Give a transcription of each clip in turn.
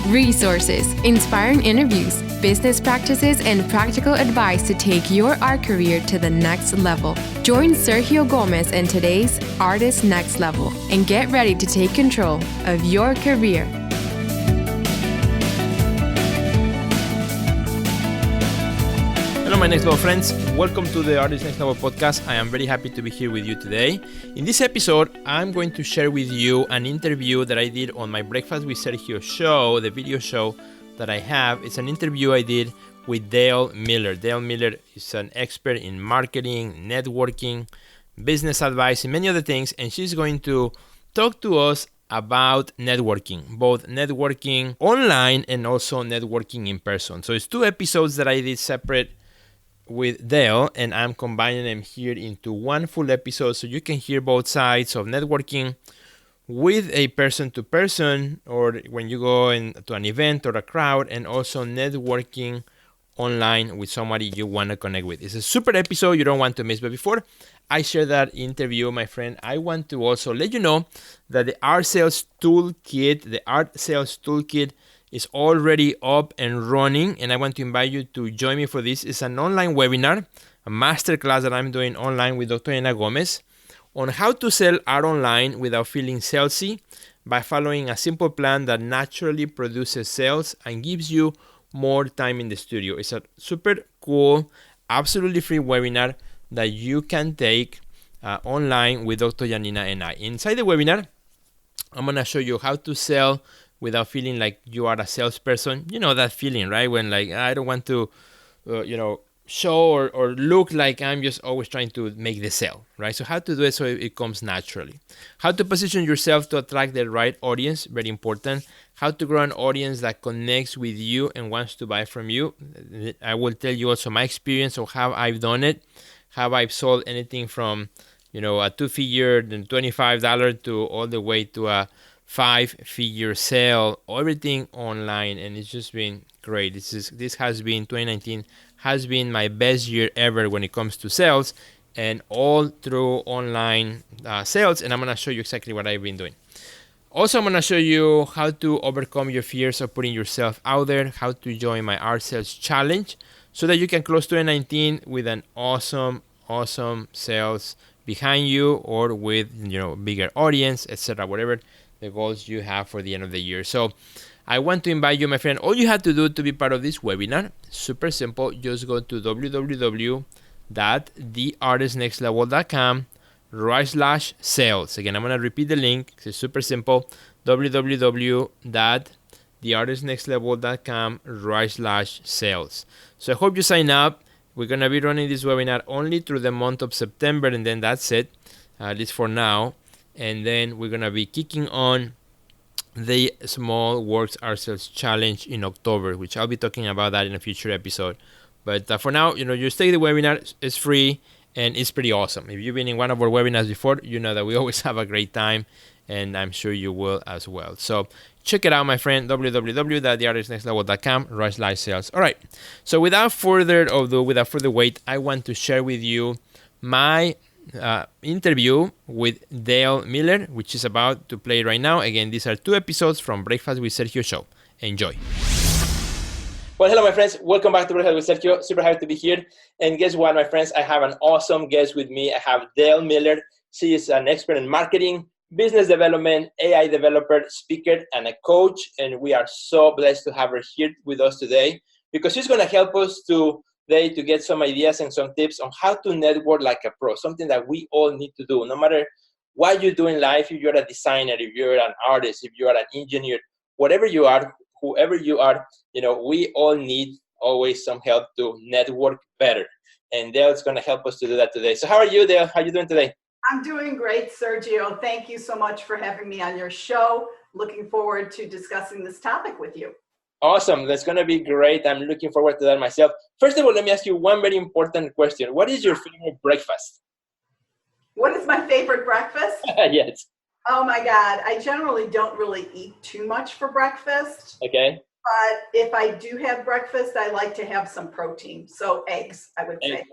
Resources, inspiring interviews, business practices, and practical advice to take your art career to the next level. Join Sergio Gomez in today's Artist Next Level and get ready to take control of your career. Hello, my next level friends. Welcome to the Artist Next Level podcast. I am very happy to be here with you today. In this episode, I'm going to share with you an interview that I did on my Breakfast with Sergio show, the video show that I have. It's an interview I did with Dale Miller. Dale Miller is an expert in marketing, networking, business advice, and many other things. And she's going to talk to us about networking, both networking online and also networking in person. So it's two episodes that I did separate with Dale, and I'm combining them here into one full episode so you can hear both sides of networking with a person-to-person, or when you go into an event or a crowd, and also networking online with somebody you want to connect with. It's a super episode you don't want to miss. But before I share that interview, my friend, I want to also let you know that the Art Sales Toolkit, is already up and running, and I want to invite you to join me for this. It's an online webinar, a masterclass that I'm doing online with Dr. Ana Gomez on how to sell art online without feeling salesy by following a simple plan that naturally produces sales and gives you more time in the studio. It's a super cool, absolutely free webinar that you can take online with Dr. Janina and I. Inside the webinar, I'm going to show you how to sell without feeling like you are a salesperson. You know that feeling, right? When like, I don't want to, show or look like I'm just always trying to make the sale, right? So how to do it so it comes naturally. How to position yourself to attract the right audience, very important. How to grow an audience that connects with you and wants to buy from you. I will tell you also my experience of how I've done it, how I've sold anything from, a two-figure, then $25 to all the way to a 5-figure sale, everything online, and it's just been great. This has been 2019 has been my best year ever when it comes to sales, and all through online sales. And I'm gonna show you exactly what I've been doing. Also, I'm gonna show you how to overcome your fears of putting yourself out there, how to join my Art Sales Challenge, so that you can close 2019 with an awesome sales behind you, or with bigger audience, etc. Whatever the goals you have for the end of the year. So I want to invite you, my friend. All you have to do to be part of this webinar, super simple. Just go to www.theartistnextlevel.com/sales. Again, I'm going to repeat the link. It's super simple. www.theartistnextlevel.com/sales. So I hope you sign up. We're going to be running this webinar only through the month of September, and then that's it, at least for now. And then we're going to be kicking on the Small Works Art Sales Challenge in October, which I'll be talking about that in a future episode. But for now, you stay the webinar. It's free, and it's pretty awesome. If you've been in one of our webinars before, you know that we always have a great time, and I'm sure you will as well. So check it out, my friend, www.theartistnextlevel.com/sales. All right. So without further wait, I want to share with you my interview with Dale Miller, which is about to play right now. Again, these are two episodes from Breakfast with Sergio show. Enjoy. Well, hello, my friends. Welcome back to Breakfast with Sergio. Super happy to be here. And guess what, my friends? I have an awesome guest with me. I have Dale Miller. She is an expert in marketing, business development, AI developer, speaker, and a coach. And we are so blessed to have her here with us today, because she's going to help us to get some ideas and some tips on how to network like a pro, something that we all need to do. No matter what you do in life, if you're a designer, if you're an artist, if you're an engineer, whatever you are, whoever you are, we all need always some help to network better. And Dale's going to help us to do that today. So how are you, Dale? How are you doing today? I'm doing great, Sergio. Thank you so much for having me on your show. Looking forward to discussing this topic with you. Awesome. That's going to be great. I'm looking forward to that myself. First of all, let me ask you one very important question. What is your favorite breakfast? What is my favorite breakfast? Yes. Oh my God. I generally don't really eat too much for breakfast. Okay. But if I do have breakfast, I like to have some protein. So eggs, I would say.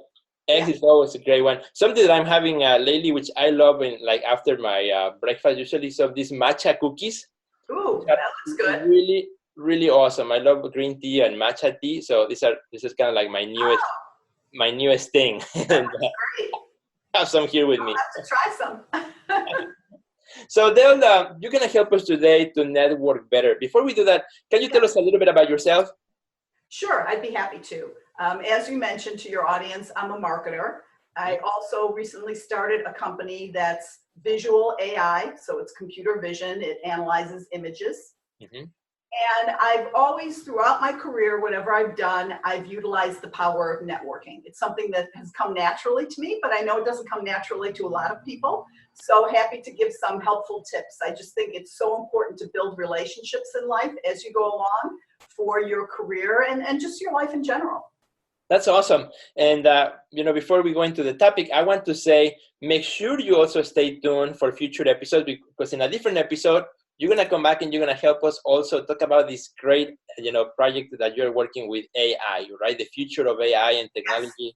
Eggs is always a great one. Something that I'm having lately, which I love, after my breakfast, usually some of these matcha cookies. Ooh, that looks good. Really, really awesome. I love green tea and matcha tea. So this is kind of like my newest thing. And Great. I have some here with I'll me. have to try some. So Del, you're gonna help us today to network better. Before we do that, can you tell us a little bit about yourself? Sure, I'd be happy to. As you mentioned to your audience, I'm a marketer. I also recently started a company that's visual AI, so it's computer vision. It analyzes images. Mm-hmm. And I've always, throughout my career, whatever I've done, I've utilized the power of networking. It's something that has come naturally to me, but I know it doesn't come naturally to a lot of people. So happy to give some helpful tips. I just think it's so important to build relationships in life as you go along for your career and just your life in general. That's awesome. And, before we go into the topic, I want to say, make sure you also stay tuned for future episodes, because in a different episode, you're going to come back and you're going to help us also talk about this great, project that you're working with AI, right? The future of AI and technology. Yes.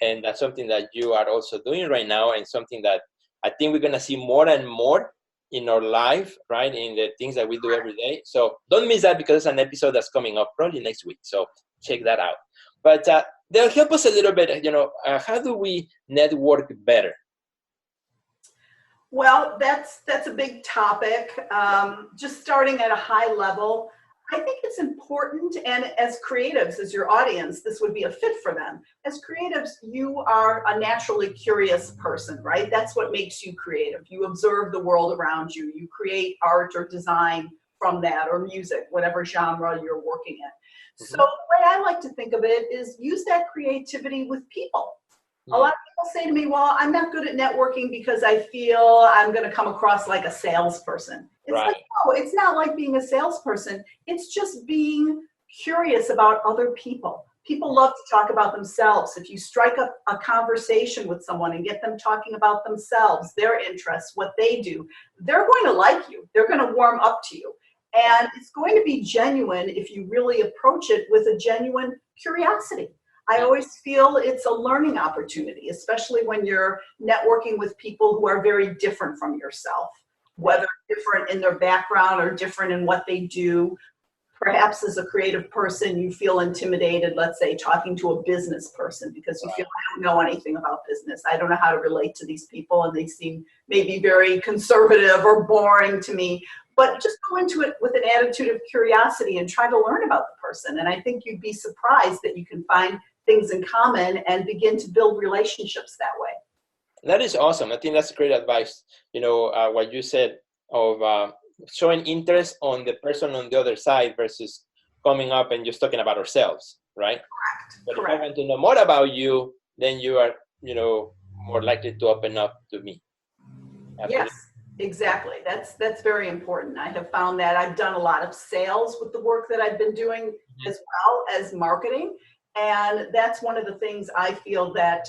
And that's something that you are also doing right now, and something that I think we're going to see more and more in our life, right? In the things that we do every day. So don't miss that, because it's an episode that's coming up probably next week. So check that out. But they'll help us a little bit, how do we network better? Well, that's a big topic. Just starting at a high level, I think it's important, and as creatives, as your audience, this would be a fit for them. As creatives, you are a naturally curious person, right? That's what makes you creative. You observe the world around you. You create art or design from that, or music, whatever genre you're working in. So the way I like to think of it is use that creativity with people. A lot of people say to me, well, I'm not good at networking because I feel I'm going to come across like a salesperson. It's like, no, it's not like being a salesperson. It's just being curious about other people. People love to talk about themselves. If you strike up a conversation with someone and get them talking about themselves, their interests, what they do, they're going to like you. They're going to warm up to you. And it's going to be genuine if you really approach it with a genuine curiosity. I always feel it's a learning opportunity, especially when you're networking with people who are very different from yourself, whether different in their background or different in what they do. Perhaps as a creative person, you feel intimidated, let's say, talking to a business person because you feel, I don't know anything about business. I don't know how to relate to these people, and they seem maybe very conservative or boring to me. But just go into it with an attitude of curiosity and try to learn about the person. And I think you'd be surprised that you can find things in common and begin to build relationships that way. That is awesome. I think that's great advice. What you said of showing interest on the person on the other side versus coming up and just talking about ourselves, right? Correct. But if I want to know more about you, then you are, more likely to open up to me. Yes, exactly. That's very important. I have found that I've done a lot of sales with the work that I've been doing, as well as marketing. And that's one of the things I feel that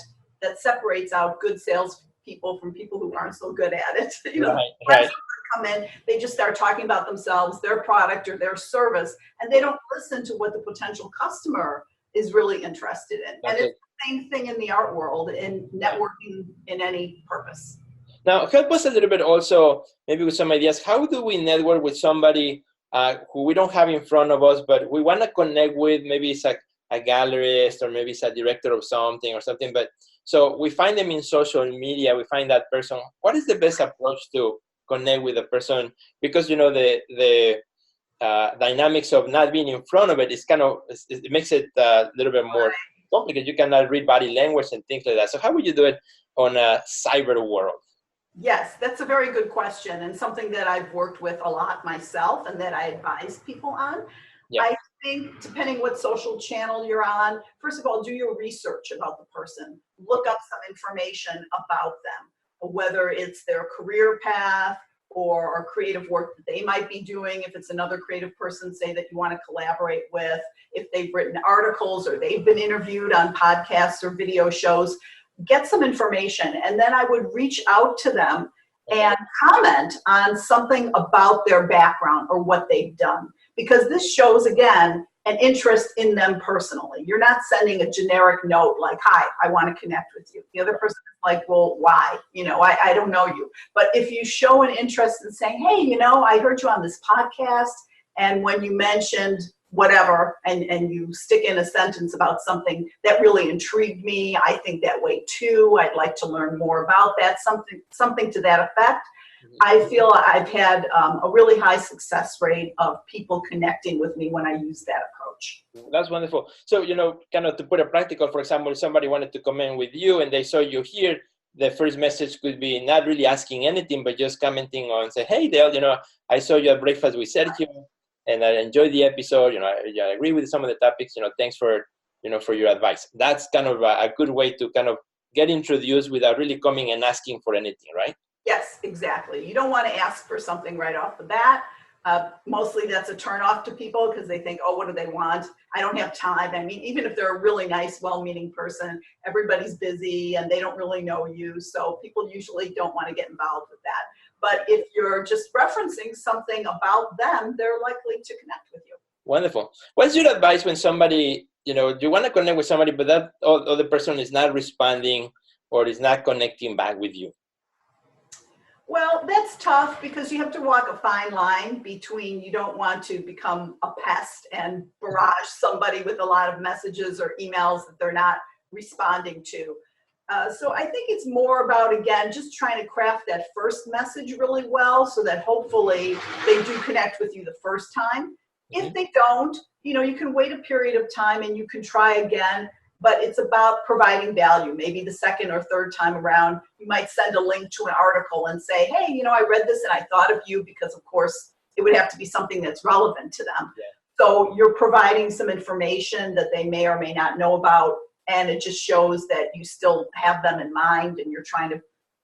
separates out good salespeople from people who aren't so good at it. Right. Come in, they just start talking about themselves, their product or their service, and they don't listen to what the potential customer is really interested in. And it's the same thing in the art world, in networking in any purpose. Now, help us a little bit also, maybe with some ideas. How do we network with somebody who we don't have in front of us, but we want to connect with? Maybe it's a gallerist, or maybe it's a director of something or something. But so we find them in social media. We find that person. What is the best approach to connect with a person? Because the dynamics of not being in front of it is it makes it a little bit more complicated. You cannot read body language and things like that. So how would you do it on a cyber world? Yes, that's a very good question, and something that I've worked with a lot myself and that I advise people on. Yeah. I think depending what social channel you're on, first of all, do your research about the person. Look up some information about them, whether it's their career path or creative work that they might be doing. If it's another creative person, say, that you want to collaborate with, if they've written articles or they've been interviewed on podcasts or video shows, get some information. And then I would reach out to them and comment on something about their background or what they've done. Because this shows, again, an interest in them personally. You're not sending a generic note like, hi, I want to connect with you. The other person is like, well, why? I don't know you. But if you show an interest in saying, hey, I heard you on this podcast, And when you mentioned whatever, and you stick in a sentence about something that really intrigued me, I think that way too, I'd like to learn more about that, something to that effect. I feel I've had a really high success rate of people connecting with me when I use that approach. That's wonderful. So, kind of to put it practical, for example, if somebody wanted to comment with you and they saw you here, the first message could be not really asking anything, but just commenting on, say, hey, Dale, I saw you at Breakfast with Sergio and I enjoyed the episode. I agree with some of the topics. Thanks for your advice. That's kind of a good way to kind of get introduced without really coming and asking for anything, right? Yes, exactly. You don't want to ask for something right off the bat. Mostly that's a turnoff to people because they think, oh, what do they want? I don't have time. I mean, even if they're a really nice, well-meaning person, everybody's busy and they don't really know you. So people usually don't want to get involved with that. But if you're just referencing something about them, they're likely to connect with you. Wonderful. What's your advice when somebody, you want to connect with somebody, but that other person is not responding or is not connecting back with you? Well, that's tough because you have to walk a fine line between you don't want to become a pest and barrage somebody with a lot of messages or emails that they're not responding to. So I think it's more about, again, just trying to craft that first message really well so that hopefully they do connect with you the first time. If they don't, you can wait a period of time and you can try again. But it's about providing value. Maybe the second or third time around, you might send a link to an article and say, hey, I read this and I thought of you because, of course, it would have to be something that's relevant to them. Yeah. So you're providing some information that they may or may not know about, and it just shows that you still have them in mind and you're trying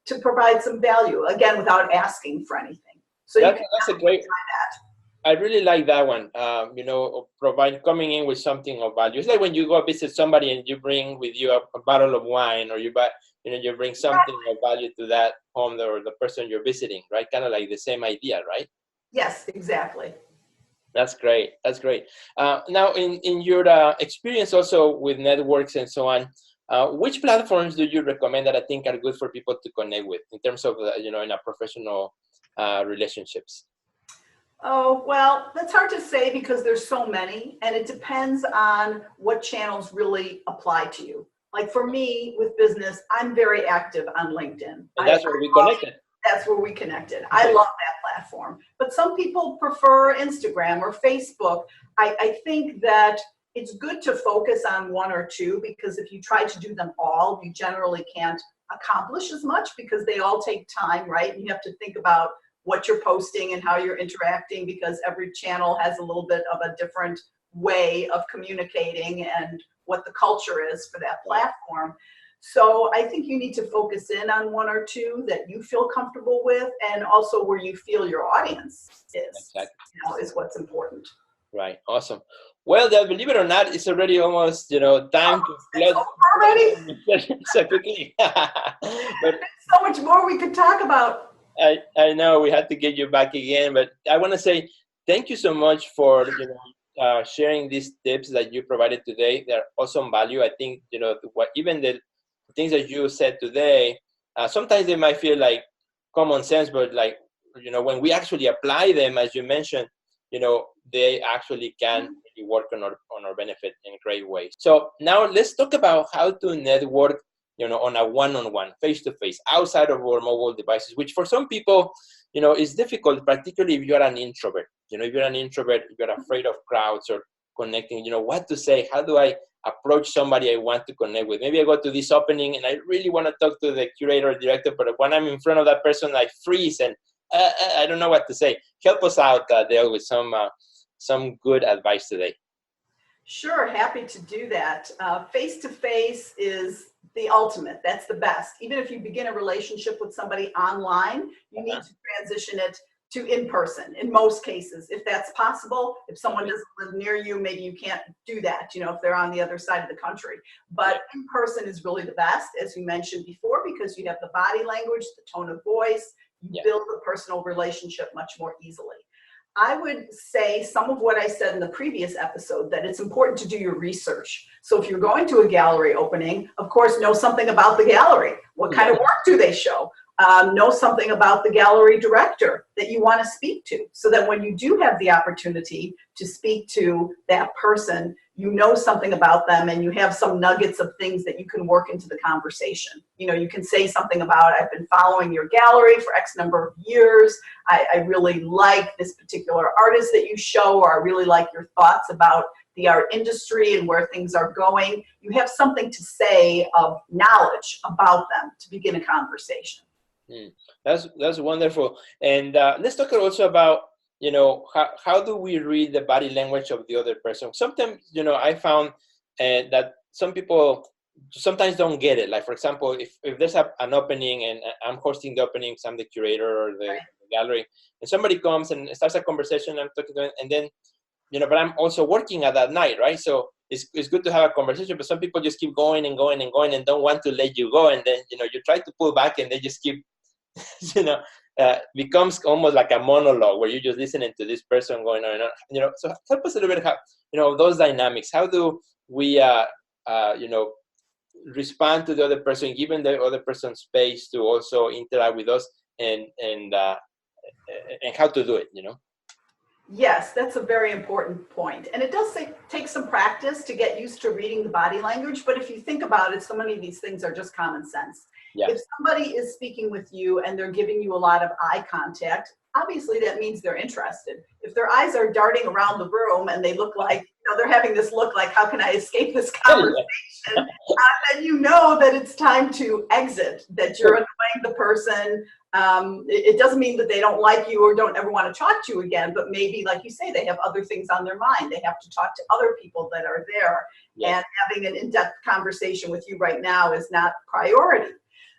to provide some value, again, without asking for anything. So that's a great try that. I really like that one, coming in with something of value. It's like when you go visit somebody and you bring with you a bottle of wine or you bring something of value to that home or the person you're visiting, right? Kind of like the same idea, right? Yes, exactly. That's great. That's great. Now, in your experience also with networks and so on, which platforms do you recommend that I think are good for people to connect with in terms of, in a professional relationships? Oh, well, that's hard to say because there's so many, and it depends on what channels really apply to you. Like for me, with business, I'm very active on LinkedIn. And that's where we connected. That's where we connected. I love that platform. But some people prefer Instagram or Facebook. I think that it's good to focus on one or two because if you try to do them all, you generally can't accomplish as much because they all take time, right? You have to think about what you're posting and how you're interacting because every channel has a little bit of a different way of communicating and what the culture is for that platform. So I think you need to focus in on one or two that you feel comfortable with and also where you feel your audience is, is what's important. Right. Awesome. Well, believe it or not, it's already almost, time to it's over already? So quickly. But there's so much more we could talk about. I know we had to get you back again, but I want to say thank you so much for sharing these tips that you provided today. They're awesome value. I think even the things that you said today, sometimes they might feel like common sense, but when we actually apply them, as you mentioned, they actually can really work on our benefit in great ways. So now let's talk about how to network on a one-on-one, face-to-face, outside of our mobile devices, which for some people, is difficult, particularly if you're an introvert. If you're an introvert, if you're afraid of crowds or connecting, what to say, how do I approach somebody I want to connect with? Maybe I go to this opening and I really want to talk to the curator or director, but when I'm in front of that person, I freeze and I don't know what to say. Help us out, Dale, with some good advice today. Sure, happy to do that. Face-to-face is the ultimate. That's the best. Even if you begin a relationship with somebody online, you need to transition it to in-person in most cases, if that's possible. If someone doesn't live near you, maybe you can't do that, if they're on the other side of the country. But in-person is really the best, as you mentioned before, because you have the body language, the tone of voice, you build a personal relationship much more easily. I would say some of what I said in the previous episode, that it's important to do your research. So if you're going to a gallery opening, of course, know something about the gallery. What kind of work do they show? Know something about the gallery director that you want to speak to, so that when you do have the opportunity to speak to that person, you know something about them and you have some nuggets of things that you can work into the conversation. You can say something about, I've been following your gallery for X number of years. I really like this particular artist that you show, or I really like your thoughts about the art industry and where things are going. You have something to say of knowledge about them to begin a conversation. That's wonderful. And let's talk also about, how do we read the body language of the other person? Sometimes, I found that some people sometimes don't get it. Like, for example, if there's an opening and I'm hosting the opening, so I'm the curator or the gallery, and somebody comes and starts a conversation, I'm talking to them, and then, but I'm also working at that night, right? So it's good to have a conversation, but some people just keep going and going and going and don't want to let you go. And then, you try to pull back and they just keep, becomes almost like a monologue where you're just listening to this person going on and on. So help us a little bit how, those dynamics. How do we, respond to the other person, giving the other person space to also interact with us, and how to do it, Yes, that's a very important point. And it does take some practice to get used to reading the body language. But if you think about it, so many of these things are just common sense. Yeah. If somebody is speaking with you and they're giving you a lot of eye contact, obviously that means they're interested. If their eyes are darting around the room and they look like, they're having this look like, how can I escape this conversation? Then you know that it's time to exit, that you're annoying the person. It doesn't mean that they don't like you or don't ever want to talk to you again, but maybe, like you say, they have other things on their mind. They have to talk to other people that are there. Yes. And having an in-depth conversation with you right now is not priority.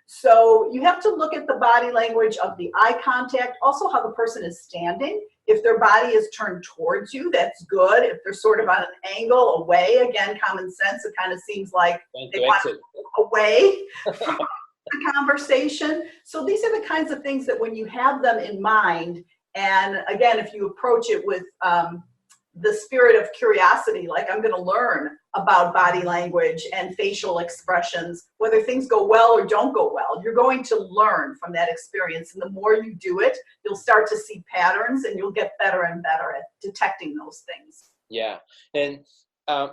So you have to look at the body language of the eye contact, also how the person is standing. If their body is turned towards you, that's good. If they're sort of on an angle away, again, common sense, it kind of seems like they want to move away from the conversation. So these are the kinds of things that when you have them in mind, and again, if you approach it with the spirit of curiosity, like I'm going to learn about body language and facial expressions, whether things go well or don't go well, you're going to learn from that experience. And the more you do it, you'll start to see patterns and you'll get better and better at detecting those things. Yeah. And a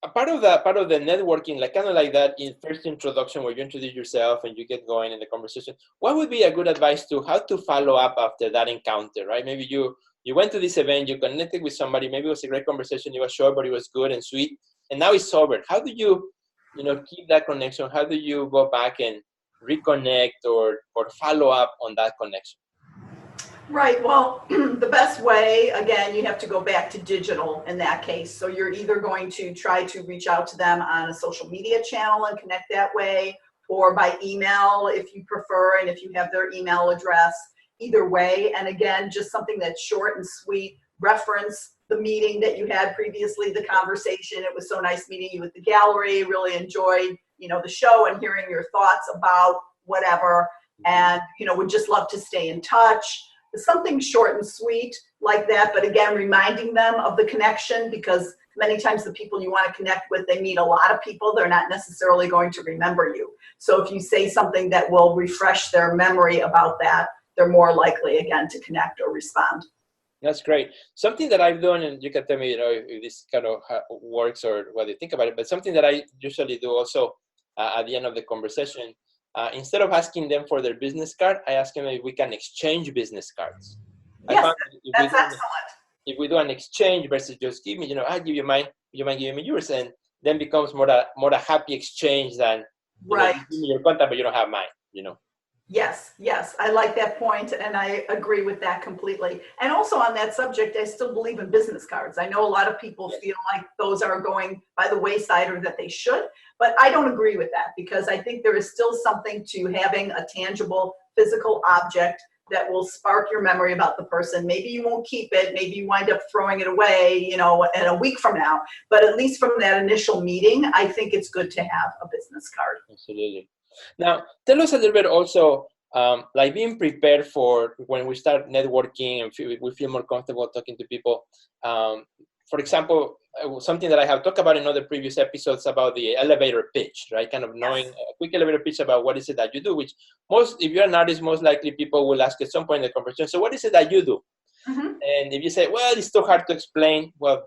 part of the networking, like kind of like that in first introduction where you introduce yourself and you get going in the conversation, what would be a good advice to how to follow up after that encounter, right? Maybe you went to this event, you connected with somebody, maybe it was a great conversation, it was short, but it was good and sweet, and now it's over. How do you, keep that connection? How do you go back and reconnect or follow up on that connection? Right. Well, the best way, again, you have to go back to digital in that case. So you're either going to try to reach out to them on a social media channel and connect that way, or by email if you prefer, and if you have their email address. Either way, and again, just something that's short and sweet. Reference the meeting that you had previously, the conversation. It was so nice meeting you at the gallery. Really enjoyed, the show and hearing your thoughts about whatever. And, would just love to stay in touch. Something short and sweet like that. But again, reminding them of the connection, because many times the people you want to connect with, they meet a lot of people. They're not necessarily going to remember you. So if you say something that will refresh their memory about that, they're more likely, again, to connect or respond. That's great. Something that I've done, and you can tell me, if this kind of works or what you think about it, but something that I usually do also at the end of the conversation, instead of asking them for their business card, I ask them if we can exchange business cards. Yes, that's excellent. If we do an exchange versus just give me, I give you mine, you might give me yours, and then becomes more a happy exchange than, right. You give me your contact, but you don't have mine, Yes, I like that point, and I agree with that completely. And also on that subject, I still believe in business cards. I know a lot of people feel like those are going by the wayside or that they should, but I don't agree with that, because I think there is still something to having a tangible physical object that will spark your memory about the person. Maybe you won't keep it, maybe you wind up throwing it away, in a week from now, but at least from that initial meeting, I think it's good to have a business card. Absolutely. Now, tell us a little bit also, like being prepared for when we start networking and we feel more comfortable talking to people. for example, something that I have talked about in other previous episodes about the elevator pitch, right? Kind of knowing a quick elevator pitch about what is it that you do, which if you're an artist, most likely people will ask at some point in the conversation, so what is it that you do? Mm-hmm. And if you say, well, it's too hard to explain, well,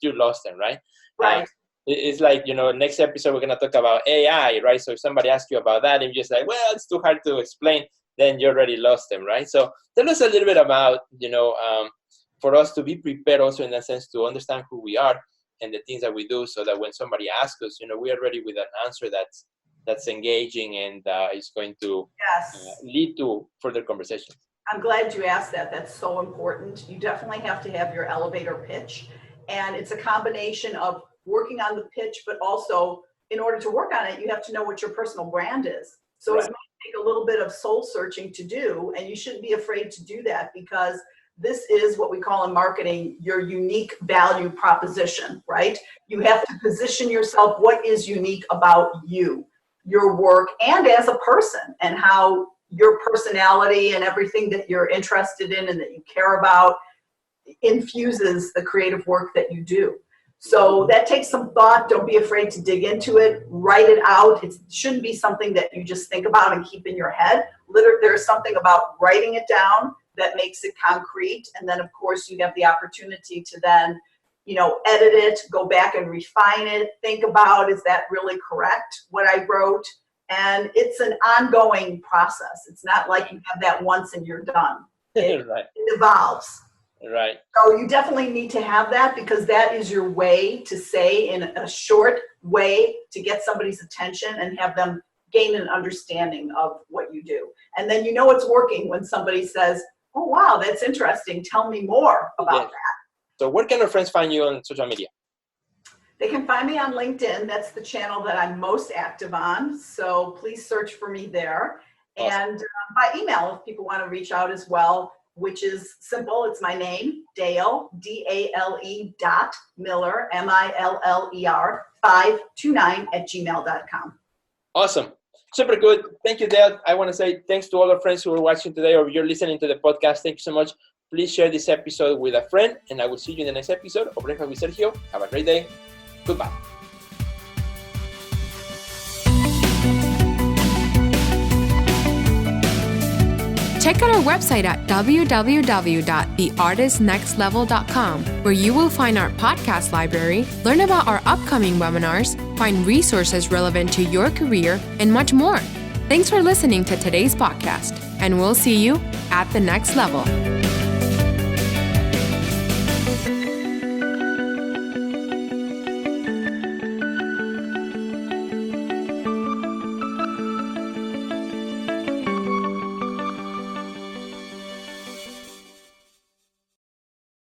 you lost them, right? Right. It's like, next episode, we're going to talk about AI, right? So if somebody asks you about that, and you're just like, well, it's too hard to explain, then you already lost them, right? So tell us a little bit about, for us to be prepared also in that sense to understand who we are and the things that we do, so that when somebody asks us, we are ready with an answer that's engaging and is going to lead to further conversations. I'm glad you asked that. That's so important. You definitely have to have your elevator pitch. And it's a combination of working on the pitch, but also in order to work on it, you have to know what your personal brand is. So It might take a little bit of soul searching to do, and you shouldn't be afraid to do that, because this is what we call in marketing your unique value proposition, right? You have to position yourself, what is unique about you, your work, and as a person, and how your personality and everything that you're interested in and that you care about infuses the creative work that you do. So that takes some thought. Don't be afraid to dig into it. Write it out. It shouldn't be something that you just think about and keep in your head. There's something about writing it down that makes it concrete. And then, of course, you have the opportunity to then, edit it, go back and refine it, think about, is that really correct, what I wrote? And it's an ongoing process. It's not like you have that once and you're done. It evolves. Right. So you definitely need to have that, because that is your way to say in a short way to get somebody's attention and have them gain an understanding of what you do. And then it's working when somebody says, oh, wow, that's interesting. Tell me more about that. So where can our friends find you on social media? They can find me on LinkedIn. That's the channel that I'm most active on. So please search for me there. Awesome. And by email, if people want to reach out as well, which is simple. It's my name, Dale, DALE Miller, MILLER 529@gmail.com. Awesome. Super good. Thank you, Dale. I want to say thanks to all our friends who are watching today, or you're listening to the podcast. Thank you so much. Please share this episode with a friend, and I will see you in the next episode of Breakfast with Sergio. Have a great day. Goodbye. Check out our website at www.theartistnextlevel.com, where you will find our podcast library, learn about our upcoming webinars, find resources relevant to your career, and much more. Thanks for listening to today's podcast, and we'll see you at the next level.